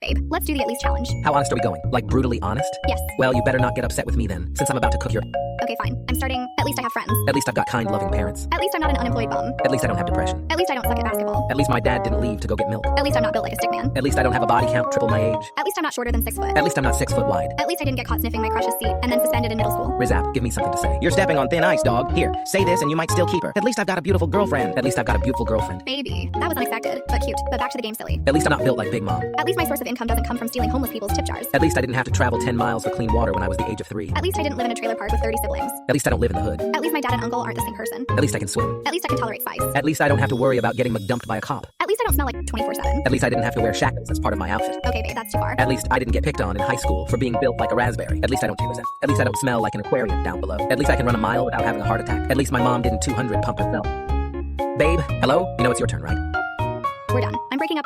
babe. Let's do the at least challenge. How honest are we going? Like brutally honest? Yes. Well, you better not get upset with me then, since I'm about to cook your... Okay, fine. I'm starting. At least I have friends. At least I've got kind, loving parents. At least I'm not an unemployed bum. At least I don't have depression. At least I don't suck at basketball. At least my dad didn't leave to go get milk. At least I'm not built like a stick man. At least I don't have a body count triple my age. At least I'm not shorter than 6 foot. At least I'm not 6 foot wide. At least I didn't get caught sniffing my crush's seat and then suspended in middle school. Rizap, give me something to say. You're stepping on thin ice, dog. Here, say this and you might still keep her. At least I've got a beautiful girlfriend. At least I've got a beautiful girlfriend. Baby. That was unexpected, but cute. But back to the game, silly. At least I'm not built like Big Mom. At least my source of income doesn't come from stealing homeless people's tip jars. At least I didn't have to travel 10 miles for clean water when I was the age of 3. At least I didn't live in a trailer park with 30 siblings. At least I don't live in the hood. At least my dad and uncle aren't the same person. At least I can swim. At least I can tolerate spice. At least I don't have to worry about getting McDumped by a cop. At least I don't smell like 24/7. At least I didn't have to wear shackles as part of my outfit. Okay, babe, that's too far. At least I didn't get picked on in high school for being built like a raspberry. At least I don't take resent. At least I don't smell like an aquarium down below. At least I can run a mile without having a heart attack. At least my mom didn't 200 pump herself. Babe, hello? You know it's your turn, right? We're done. I'm breaking up with